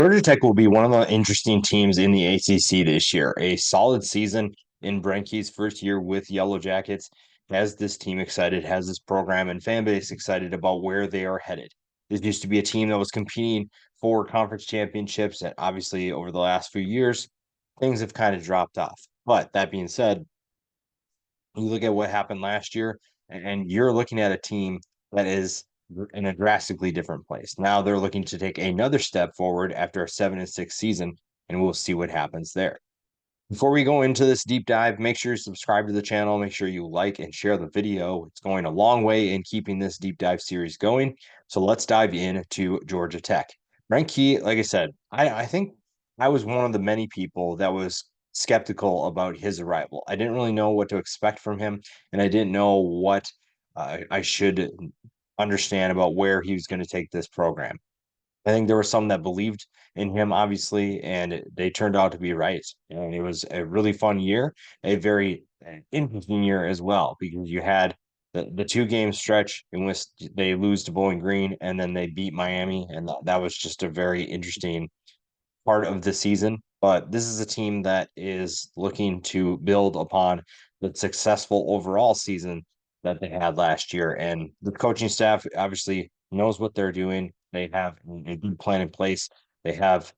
Georgia Tech will be one of the interesting teams in the ACC this year. A solid season in Brenke's first year with Yellow Jackets has this team excited, has this program and fan base excited about where they are headed. This used to be a team that was competing for conference championships, and obviously over the last few years, things have kind of dropped off. But that being said, you look at what happened last year, and you're looking at a team that is in a drastically different place. Now they're looking to take another step forward after a 7-6 season, and we'll see what happens there. Before we go into this deep dive, make sure you subscribe to the channel. Make sure you like and share the video. It's going a long way in keeping this deep dive series going. So let's dive into Georgia Tech. Brent Key, like I said, I think I was one of the many people that was skeptical about his arrival. I didn't really know what to expect from him, and I didn't know what I should understand about where he was going to take this program. I think there were some that believed in him, obviously, and they turned out to be right. And it was a really fun year, a very interesting year as well, because you had the two-game stretch in which they lose to Bowling Green and then they beat Miami. And that was just a very interesting part of the season. But this is a team that is looking to build upon the successful overall season that they had last year. And the coaching staff obviously knows what they're doing. They have a good plan in place. They have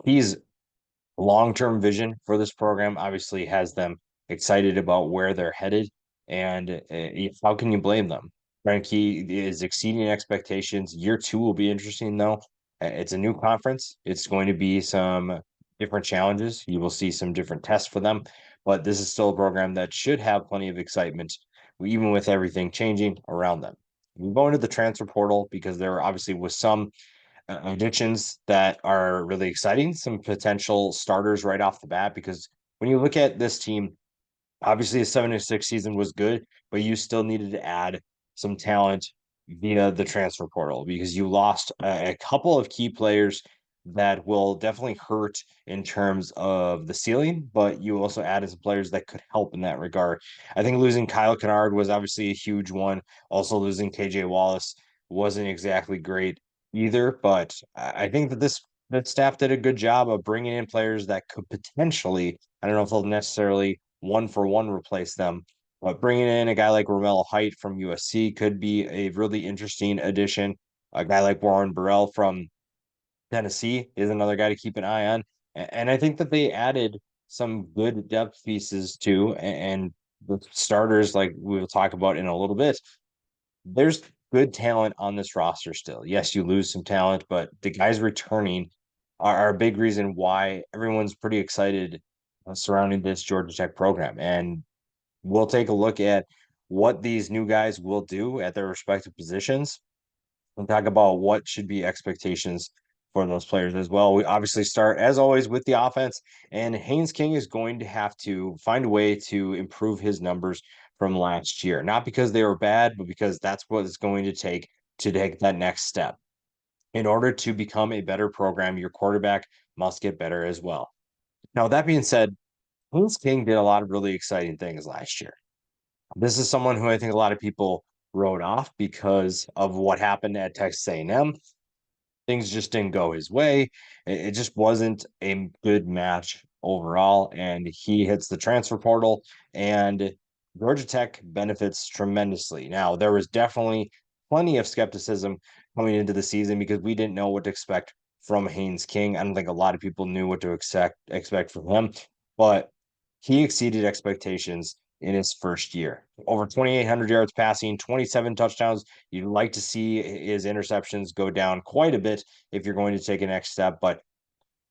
he's long-term vision for this program obviously has them excited about where they're headed. And how can you blame them? Frankie is exceeding expectations. Year two will be interesting, though. It's a new conference. It's going to be some different challenges. You will see some different tests for them, but this is still a program that should have plenty of excitement, even with everything changing around them. We go into the transfer portal because there obviously was some additions that are really exciting, some potential starters right off the bat. Because when you look at this team, obviously a 7-6 season was good, but you still needed to add some talent via the transfer portal because you lost a couple of key players that will definitely hurt in terms of the ceiling, but you also added some players that could help in that regard. I think losing Kyle Kennard was obviously a huge one. Also losing KJ Wallace wasn't exactly great either, but I think that that staff did a good job of bringing in players that could potentially, I don't know if they'll necessarily one for one replace them, but bringing in a guy like Romello Height from USC could be a really interesting addition. A guy like Warren Burrell from Tennessee is another guy to keep an eye on. And I think that they added some good depth pieces too. And the starters, like we will talk about in a little bit, there's good talent on this roster still. Yes, you lose some talent, but the guys returning are a big reason why everyone's pretty excited surrounding this Georgia Tech program. And we'll take a look at what these new guys will do at their respective positions and talk about what should be expectations for those players as well. We obviously start, as always, with the offense, and Haynes King is going to have to find a way to improve his numbers from last year. Not because they were bad, but because that's what it's going to take that next step. In order to become a better program, your quarterback must get better as well. Now, that being said, Haynes King did a lot of really exciting things last year. This is someone who I think a lot of people wrote off because of what happened at Texas A&M. Things just didn't go his way. It just wasn't a good match overall. And he hits the transfer portal, and Georgia Tech benefits tremendously. Now, there was definitely plenty of skepticism coming into the season because we didn't know what to expect from Haynes King. I don't think a lot of people knew what to expect from him, but he exceeded expectations in his first year. Over 2,800 yards passing, 27 touchdowns. You'd like to see his interceptions go down quite a bit if you're going to take a next step. But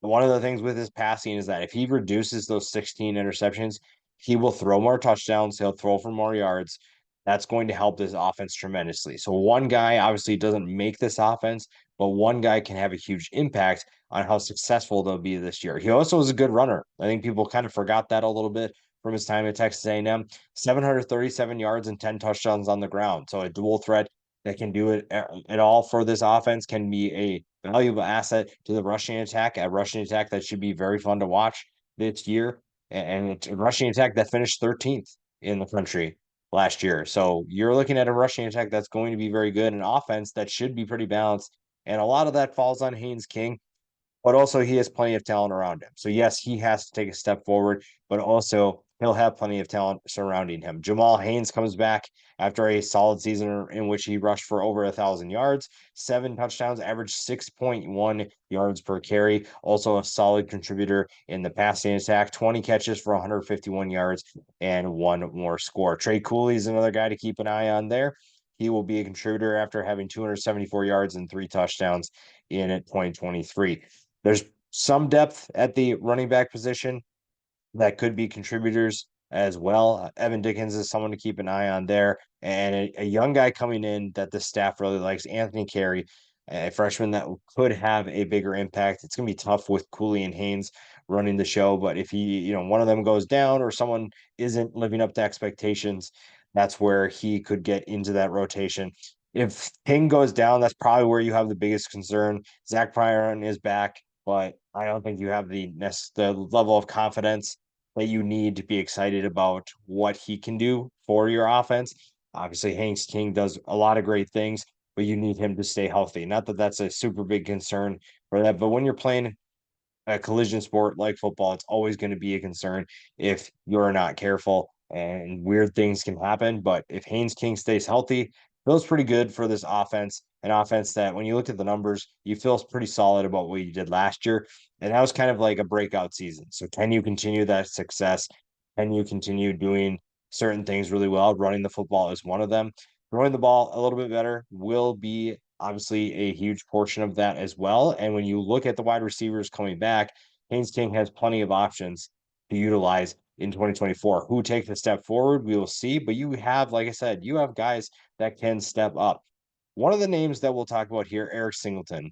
one of the things with his passing is that if he reduces those 16 interceptions, he will throw more touchdowns. He'll throw for more yards. That's going to help this offense tremendously. So one guy obviously doesn't make this offense, but one guy can have a huge impact on how successful they'll be this year. He also is a good runner. I think people kind of forgot that a little bit from his time at Texas A&M. 737 yards and 10 touchdowns on the ground. So a dual threat that can do it at all for this offense can be a valuable asset to the rushing attack, a rushing attack that should be very fun to watch this year. And it's a rushing attack that finished 13th in the country last year. So you're looking at a rushing attack that's going to be very good, an offense that should be pretty balanced. And a lot of that falls on Haynes King. but also he has plenty of talent around him. So yes, he has to take a step forward, but also he'll have plenty of talent surrounding him. Jamal Haynes comes back after a solid season in which he rushed for over 1,000 yards, 7 touchdowns, averaged 6.1 yards per carry. Also a solid contributor in the passing attack, 20 catches for 151 yards and one more score. Trey Cooley is another guy to keep an eye on there. He will be a contributor after having 274 yards and 3 touchdowns in 2023. There's some depth at the running back position that could be contributors as well. Evan Dickens is someone to keep an eye on there, and a young guy coming in that the staff really likes, Anthony Carey, a freshman that could have a bigger impact. It's going to be tough with Cooley and Haynes running the show, but if one of them goes down or someone isn't living up to expectations, that's where he could get into that rotation. If King goes down, that's probably where you have the biggest concern. Zach Bryan is back, but I don't think you have the level of confidence that you need to be excited about what he can do for your offense. Obviously, Haynes King does a lot of great things, but you need him to stay healthy. Not that that's a super big concern for that, but when you're playing a collision sport like football, it's always going to be a concern if you're not careful and weird things can happen. But if Haynes King stays healthy, feels pretty good for this offense. An offense that, when you look at the numbers, you feel pretty solid about what you did last year. And that was kind of like a breakout season. So, can you continue that success? Can you continue doing certain things really well? Running the football is one of them. Throwing the ball a little bit better will be obviously a huge portion of that as well. And when you look at the wide receivers coming back, Haynes King has plenty of options to utilize in 2024. Who takes a step forward, we will see. But you have, like I said, you have guys that can step up. One of the names that we'll talk about here, Eric Singleton.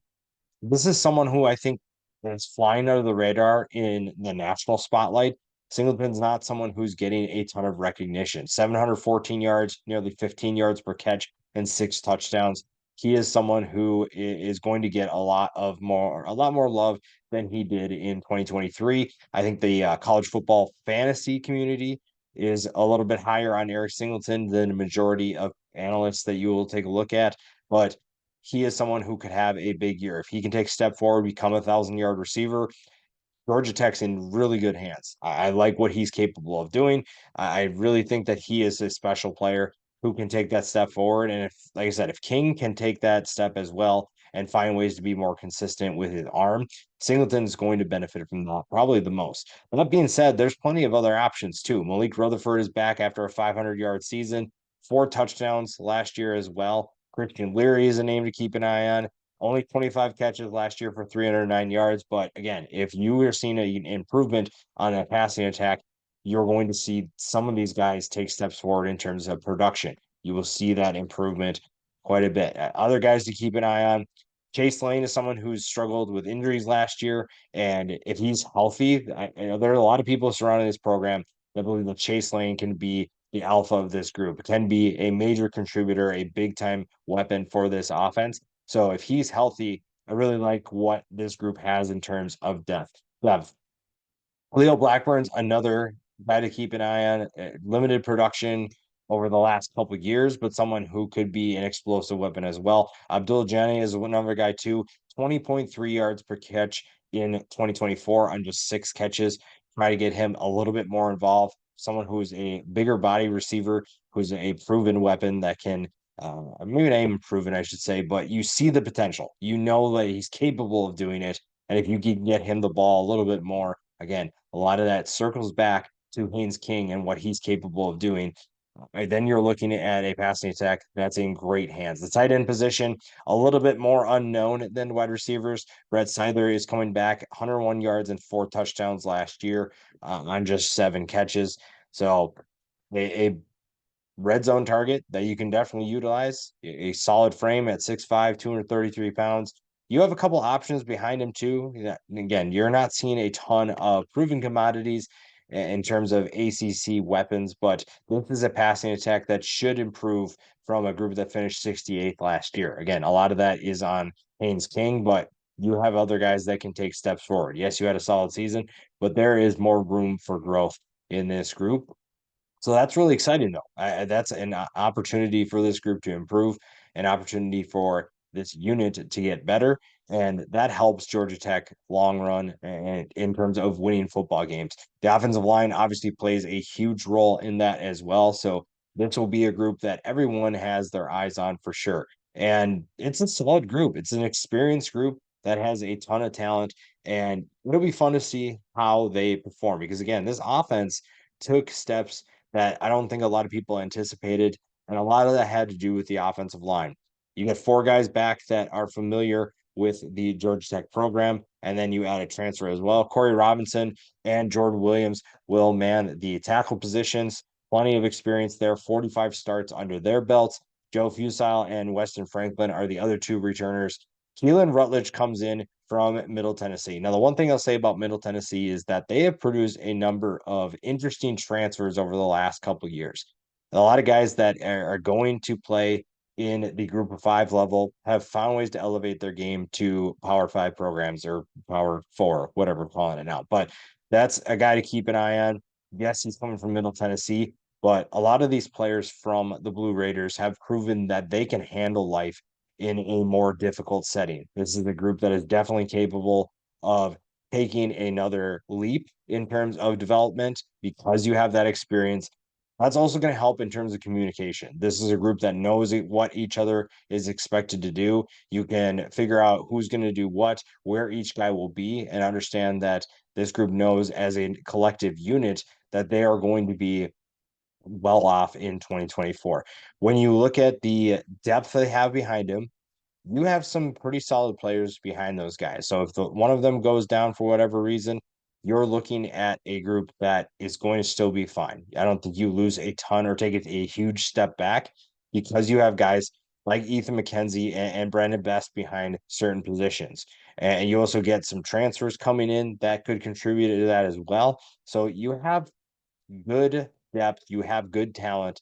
This is someone who I think is flying under the radar in the national spotlight. Singleton's not someone who's getting a ton of recognition. 714 yards, nearly 15 yards per catch, and 6 touchdowns. He is someone who is going to get a lot more love than he did in 2023. I think the college football fantasy community is a little bit higher on Eric Singleton than the majority of analysts that you will take a look at. But he is someone who could have a big year. If he can take a step forward, become 1,000 yard receiver, Georgia Tech's in really good hands. I like what he's capable of doing. I really think that he is a special player who can take that step forward. And if, like I said, if King can take that step as well and find ways to be more consistent with his arm, Singleton's going to benefit from that probably the most. But that being said, there's plenty of other options too. Malik Rutherford is back after a 500-yard season, 4 touchdowns last year as well. Christian Leary is a name to keep an eye on. Only 25 catches last year for 309 yards. But again, if you are seeing an improvement on a passing attack, you're going to see some of these guys take steps forward in terms of production. You will see that improvement quite a bit. Other guys to keep an eye on. Chase Lane is someone who's struggled with injuries last year. And if he's healthy, there are a lot of people surrounding this program that believe that Chase Lane can be the alpha of this group, can be a major contributor, a big time weapon for this offense. So if he's healthy, I really like what this group has in terms of depth. Leo Blackburn's another guy to keep an eye on. Limited production over the last couple of years, but someone who could be an explosive weapon as well. Abdul Jani is another guy too. 20.3 yards per catch in 2024 on just 6 catches. Try to get him a little bit more involved. Someone who's a bigger body receiver, who's a proven weapon that can maybe not even proven, I should say, but you see the potential. You know that he's capable of doing it. And if you can get him the ball a little bit more, again, a lot of that circles back to Haynes King and what he's capable of doing. Right, then you're looking at a passing attack that's in great hands. The tight end position, a little bit more unknown than wide receivers. Brett Seidler is coming back, 101 yards and 4 touchdowns last year on just 7 catches. So a red zone target that you can definitely utilize. A solid frame at 6'5", 233 pounds. You have a couple options behind him too. Again, you're not seeing a ton of proven commodities in terms of ACC weapons, but this is a passing attack that should improve from a group that finished 68th last year. Again, a lot of that is on Haynes King, but you have other guys that can take steps forward. Yes, you had a solid season, but there is more room for growth in this group. So that's really exciting, though. That's an opportunity for this group to improve, an opportunity for this unit to get better. And that helps Georgia Tech long run and in terms of winning football games. The offensive line obviously plays a huge role in that as well. So this will be a group that everyone has their eyes on for sure. And it's a solid group. It's an experienced group that has a ton of talent. And it'll be fun to see how they perform because, again, this offense took steps that I don't think a lot of people anticipated. And a lot of that had to do with the offensive line. You get four guys back that are familiar with the Georgia Tech program, and then you add a transfer as well. Corey Robinson and Jordan Williams will man the tackle positions. Plenty of experience there, 45 starts under their belts. Joe Fusile and Weston Franklin are the other two returners. Keelan Rutledge comes in from Middle Tennessee. Now, the one thing I'll say about Middle Tennessee is that they have produced a number of interesting transfers over the last couple of years. A lot of guys that are going to play in the group of five level have found ways to elevate their game to power five programs or power four, whatever we're calling it now. But that's a guy to keep an eye on. Yes, he's coming from Middle Tennessee, but a lot of these players from the Blue Raiders have proven that they can handle life in a more difficult setting. This is a group that is definitely capable of taking another leap in terms of development because you have that experience. That's also going to help in terms of communication. This is a group that knows what each other is expected to do. You can figure out who's going to do what, where each guy will be, and understand that this group knows as a collective unit that they are going to be well off in 2024. When you look at the depth they have behind him, you have some pretty solid players behind those guys. So if one of them goes down for whatever reason, you're looking at a group that is going to still be fine. I don't think you lose a ton or take a huge step back because you have guys like Ethan McKenzie and Brandon Best behind certain positions. And you also get some transfers coming in that could contribute to that as well. So you have good depth, you have good talent,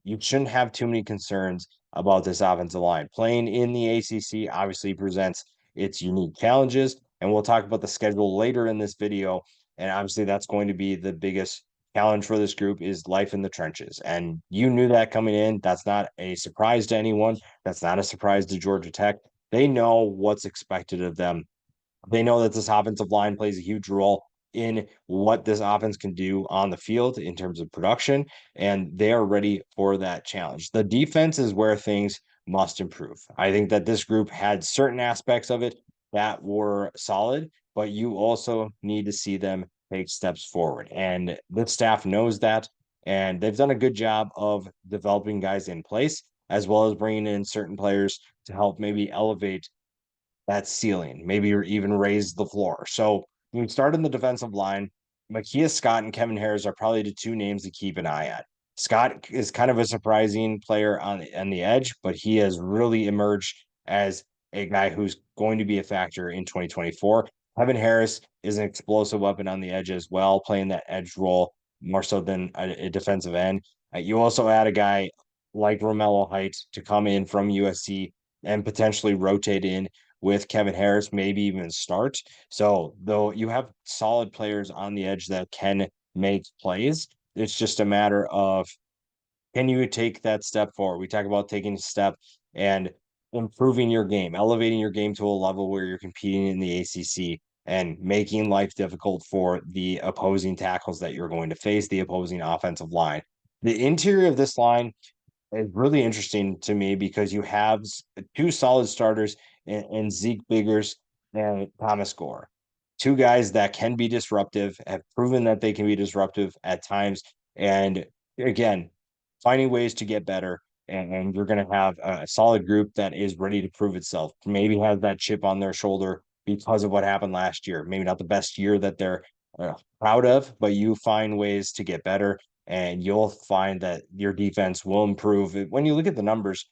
you shouldn't have too many concerns about this offensive line. Playing in the ACC obviously presents its unique challenges, and we'll talk about the schedule later in this video. And obviously, that's going to be the biggest challenge for this group is life in the trenches. And you knew that coming in. That's not a surprise to anyone. That's not a surprise to Georgia Tech. They know what's expected of them. They know that this offensive line plays a huge role in what this offense can do on the field in terms of production, and they are ready for that challenge. The defense is where things must improve. I think that this group had certain aspects of it that were solid, but you also need to see them take steps forward. And the staff knows that, and they've done a good job of developing guys in place, as well as bringing in certain players to help maybe elevate that ceiling, maybe or even raise the floor. So when we start in the defensive line, Makia Scott and Kevin Harris are probably the two names to keep an eye on. Scott is kind of a surprising player on the edge, but he has really emerged as a guy who's going to be a factor in 2024. Kevin Harris is an explosive weapon on the edge as well, playing that edge role more so than a defensive end. You also add a guy like Romello Height to come in from USC and potentially rotate in with Kevin Harris, maybe even start. So, though you have solid players on the edge that can make plays, it's just a matter of can you take that step forward? We talk about taking a step and improving your game, elevating your game to a level where you're competing in the ACC and making life difficult for the opposing tackles that you're going to face, the opposing offensive line. The interior of this line is really interesting to me because you have two solid starters in Zeke Biggers and Thomas Gore. Two guys that can be disruptive, have proven that they can be disruptive at times. And again, finding ways to get better. And you're going to have a solid group that is ready to prove itself. Maybe has that chip on their shoulder because of what happened last year. Maybe not the best year that they're proud of, but you find ways to get better and you'll find that your defense will improve. When you look at the numbers,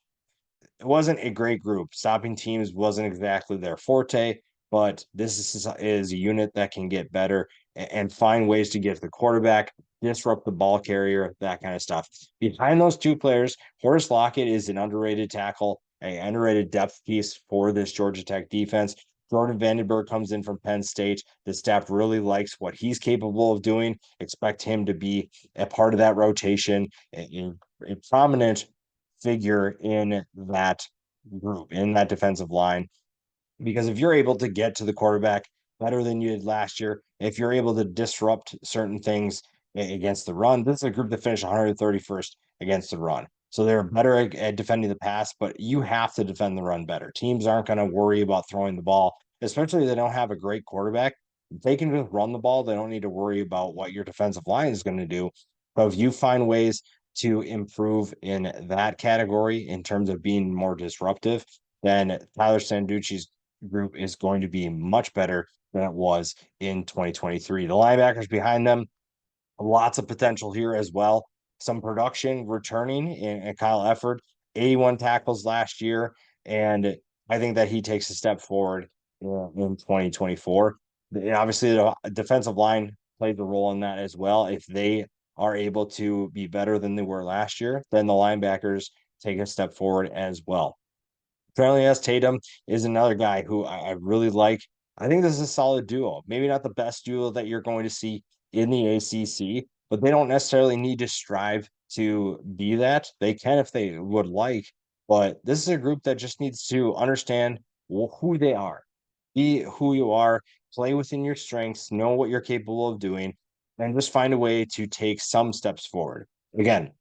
it wasn't a great group. Stopping teams wasn't exactly their forte, but is a unit that can get better and find ways to get to the quarterback, disrupt the ball carrier, that kind of stuff. Behind those two players, Horace Lockett is an underrated tackle, an underrated depth piece for this Georgia Tech defense. Jordan Vandenberg comes in from Penn State. The staff really likes what he's capable of doing. Expect him to be a part of that rotation, a prominent figure in that group, in that defensive line. because if you're able to get to the quarterback better than you did last year, if you're able to disrupt certain things against the run, this is a group that finished 131st against the run. So they're better at defending the pass, but you have to defend the run better. Teams aren't going to worry about throwing the ball, especially if they don't have a great quarterback. If they can just run the ball, they don't need to worry about what your defensive line is going to do. So if you find ways to improve in that category in terms of being more disruptive, then Tyler Sanducci's group is going to be much better than it was in 2023. The linebackers behind them, lots of potential here as well. Some production returning in Kyle Efford, 81 tackles last year. And I think that he takes a step forward in 2024. Obviously, the defensive line played a role in that as well. If they are able to be better than they were last year, then the linebackers take a step forward as well. Apparently, S. Tatum is another guy who I really like. I think this is a solid duo. Maybe not the best duo that you're going to see in the ACC, but they don't necessarily need to strive to be that. They can if they would like, but this is a group that just needs to understand who they are, be who you are, play within your strengths, know what you're capable of doing, and just find a way to take some steps forward. Again,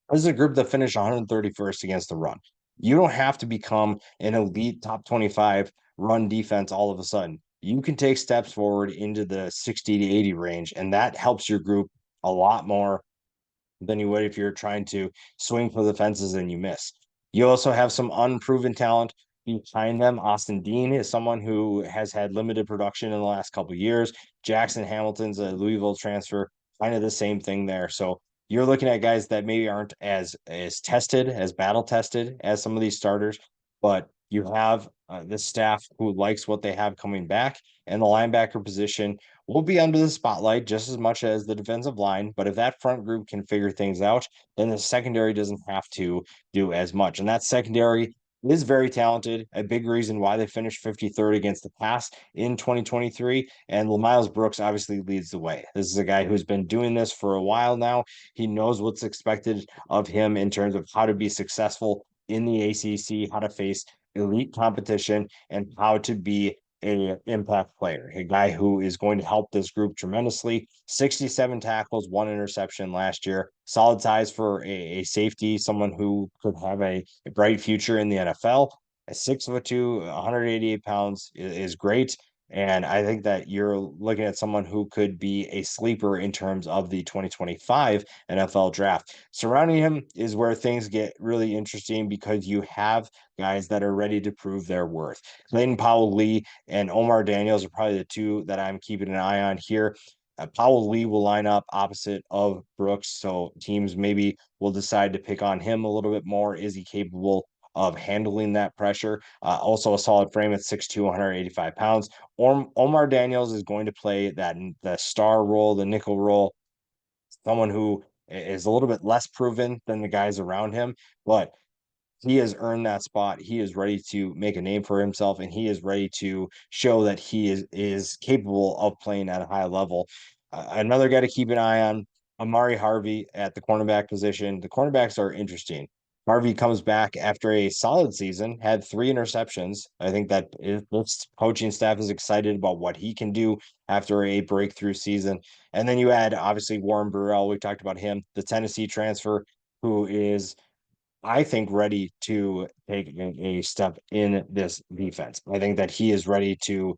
this is a group that finished 131st against the run. You don't have to become an elite top 25 run defense all of a sudden. You can take steps forward into the 60 to 80 range, and that helps your group a lot more than you would if you're trying to swing for the fences and you miss. You also have some unproven talent behind them. Austin Dean is someone who has had limited production in the last couple of years. Jackson Hamilton's a Louisville transfer, kind of the same thing there. So you're looking at guys that maybe aren't as tested, as battle tested as some of these starters, but you have this staff who likes what they have coming back, and the linebacker position will be under the spotlight just as much as the defensive line. But if that front group can figure things out, then the secondary doesn't have to do as much. And that secondary is very talented. A big reason why they finished 53rd against the pass in 2023. And Miles Brooks obviously leads the way. This is a guy who's been doing this for a while now. He knows what's expected of him in terms of how to be successful in the ACC, how to face elite competition, and how to be a impact player, a guy who is going to help this group tremendously. 67 tackles, 1 interception last year. Solid size for a safety, someone who could have a bright future in the NFL. At 6'2", 188 pounds is great. And I think that you're looking at someone who could be a sleeper in terms of the 2025 NFL draft. Surrounding him is where things get really interesting because you have guys that are ready to prove their worth. Clayton Powell-Lee and Omar Daniels are probably the two that I'm keeping an eye on here. Powell-Lee will line up opposite of Brooks, so teams maybe will decide to pick on him a little bit more. Is he capable of handling that pressure? Also a solid frame at 6'2", 185 pounds. Omar Daniels is going to play the star role, the nickel role, someone who is a little bit less proven than the guys around him, but he has earned that spot. He is ready to make a name for himself, and he is ready to show that he is capable of playing at a high level. Another guy to keep an eye on, Amari Harvey at the cornerback position. The cornerbacks are interesting. Harvey comes back after a solid season, had 3 interceptions. I think that this coaching staff is excited about what he can do after a breakthrough season. And then you add obviously Warren Burrell. We talked about him, the Tennessee transfer, who is I think ready to take a step in this defense. I think that he is ready to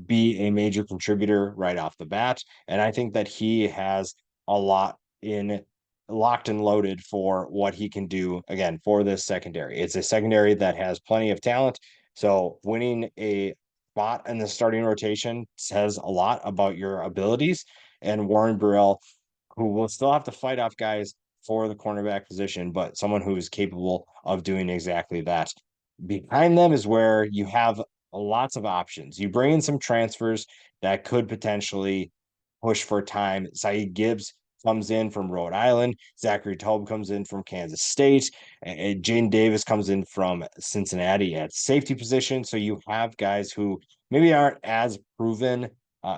be a major contributor right off the bat. And I think that he has a lot in locked and loaded for what he can do again for this secondary. It's a secondary that has plenty of talent. So winning a spot in the starting rotation says a lot about your abilities. And Warren Burrell, who will still have to fight off guys for the cornerback position, but someone who is capable of doing exactly that. Behind them is where you have lots of options. You bring in some transfers that could potentially push for time. Saeed Gibbs comes in from Rhode Island. Zachary Taube comes in from Kansas State. And Jane Davis comes in from Cincinnati at safety position. So you have guys who maybe aren't as proven,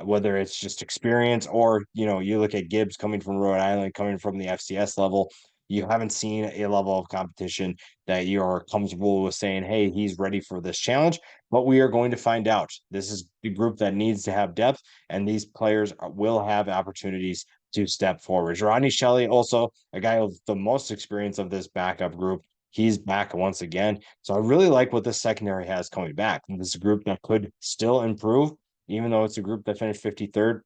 whether it's just experience or, you look at Gibbs coming from Rhode Island, coming from the FCS level. You haven't seen a level of competition that you're comfortable with saying, hey, he's ready for this challenge. But we are going to find out. This is the group that needs to have depth, and these players will have opportunities to step forward. Rodney Shelley, also a guy with the most experience of this backup group. He's back once again. So I really like what this secondary has coming back. And this is a group that could still improve, even though it's a group that finished 53rd.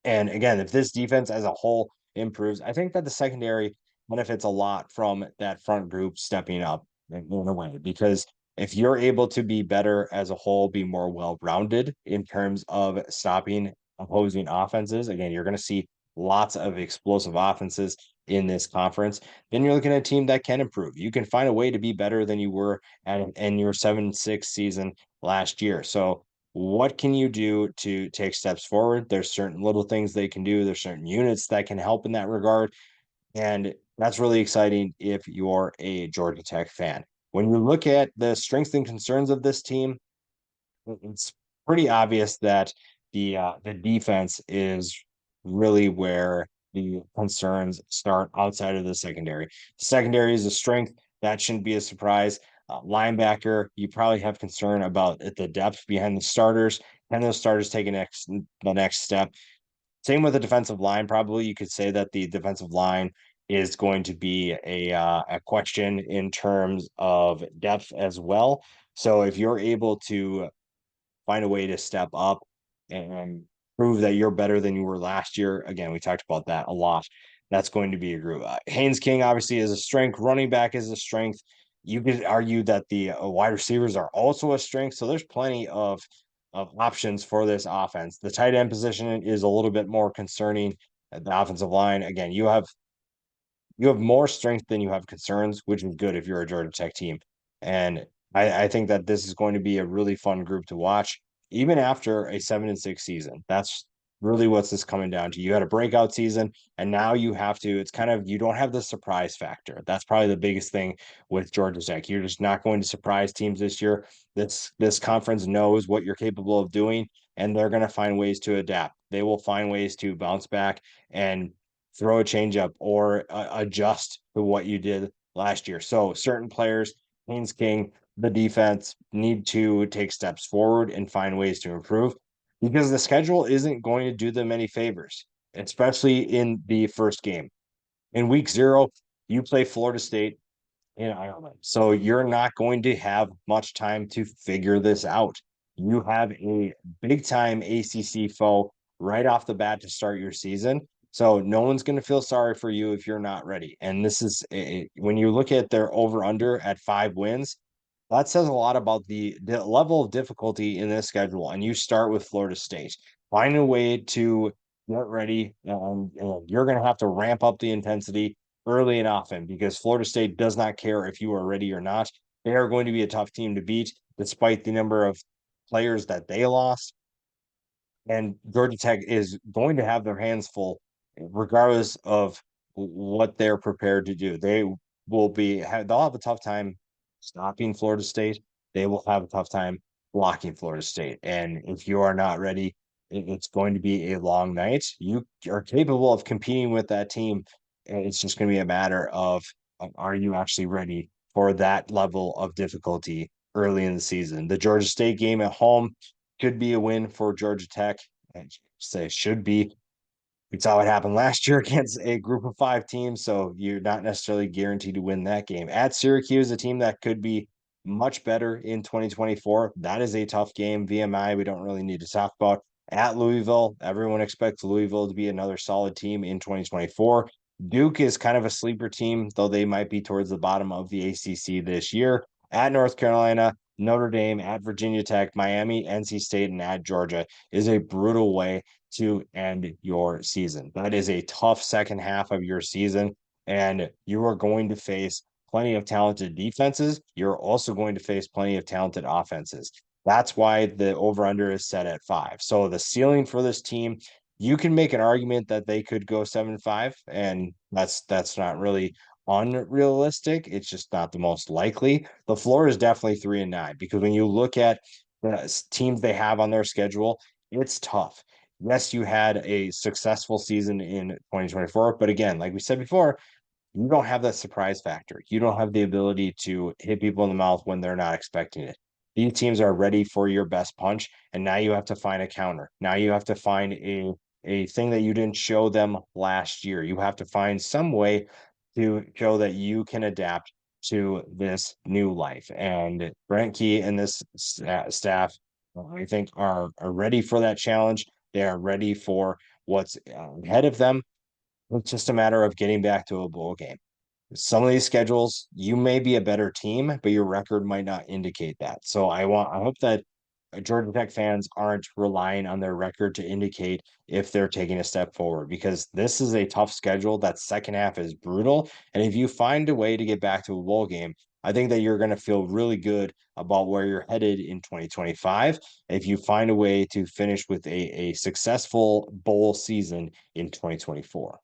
And again, if this defense as a whole improves, I think that the secondary benefits a lot from that front group stepping up in a way, because if you're able to be better as a whole, be more well-rounded in terms of stopping opposing offenses, again, you're going to see lots of explosive offenses in this conference. Then you're looking at a team that can improve. You can find a way to be better than you were in your 7-6 season last year. So what can you do to take steps forward? There's certain little things they can do. There's certain units that can help in that regard. And that's really exciting if you're a Georgia Tech fan. When you look at the strengths and concerns of this team, it's pretty obvious that the defense is really where the concerns start outside of the secondary. The secondary is a strength. That shouldn't be a surprise. Linebacker, you probably have concern about the depth behind the starters. Can those starters take the next step? Same with the defensive line. Probably you could say that the defensive line is going to be a question in terms of depth as well. So if you're able to find a way to step up and prove that you're better than you were last year. Again, we talked about that a lot. That's going to be a group. Haynes King obviously is a strength. Running back is a strength. You could argue that the wide receivers are also a strength. So there's plenty of options for this offense. The tight end position is a little bit more concerning. The offensive line, again, you have more strength than you have concerns, which is good if you're a Georgia Tech team. And I think that this is going to be a really fun group to watch, even after a 7-6 season. That's really what's this coming down to. You had a breakout season, and now you have to, it's kind of, you don't have the surprise factor. That's probably the biggest thing with Georgia Tech. You're just not going to surprise teams this year. This conference knows what you're capable of doing, and they're going to find ways to adapt. They will find ways to bounce back and throw a changeup or adjust to what you did last year. So certain players, Haynes King, the defense need to take steps forward and find ways to improve, because the schedule isn't going to do them any favors, especially in the first game. In week 0, you play Florida State in Ireland. So you're not going to have much time to figure this out. You have a big time ACC foe right off the bat to start your season. So no one's going to feel sorry for you if you're not ready. And this is when you look at their over under at 5 wins, that says a lot about the level of difficulty in this schedule. And you start with Florida State. Find a way to get ready. And you're going to have to ramp up the intensity early and often, because Florida State does not care if you are ready or not. They are going to be a tough team to beat, despite the number of players that they lost. And Georgia Tech is going to have their hands full, regardless of what they're prepared to do. They'll have a tough time stopping Florida State. They will have a tough time blocking Florida State. And if you are not ready, it's going to be a long night. You are capable of competing with that team. And it's just going to be a matter of are you actually ready for that level of difficulty early in the season? The Georgia State game at home could be a win for Georgia Tech. And say should be. We saw what happened last year against a group of 5 teams, so you're not necessarily guaranteed to win that game. At Syracuse, a team that could be much better in 2024. That is a tough game. VMI, we don't really need to talk about. At Louisville, everyone expects Louisville to be another solid team in 2024. Duke is kind of a sleeper team, though they might be towards the bottom of the ACC this year. At North Carolina, Notre Dame, at Virginia Tech, Miami, NC State, and at Georgia is a brutal way to end your season. That is a tough second half of your season, and you are going to face plenty of talented defenses. You're also going to face plenty of talented offenses. That's why the over-under is set at 5. So the ceiling for this team, you can make an argument that they could go 7-5, and that's not really unrealistic. It's just not the most likely. The floor is definitely 3-9, because when you look at the teams they have on their schedule, it's tough. Yes, you had a successful season in 2024, but again, like we said before, you don't have that surprise factor. You don't have the ability to hit people in the mouth when they're not expecting it. These teams are ready for your best punch, and now you have to find a counter. Now you have to find a thing that you didn't show them last year. You have to find some way to show that you can adapt to this new life. And Brent Key and this staff, I think, are ready for that challenge. They are ready for what's ahead of them. It's just a matter of getting back to a bowl game. Some of these schedules, you may be a better team, but your record might not indicate that. So I hope that Georgia Tech fans aren't relying on their record to indicate if they're taking a step forward, because this is a tough schedule. That second half is brutal. And if you find a way to get back to a bowl game, I think that you're going to feel really good about where you're headed in 2025. If you find a way to finish with a successful bowl season in 2024.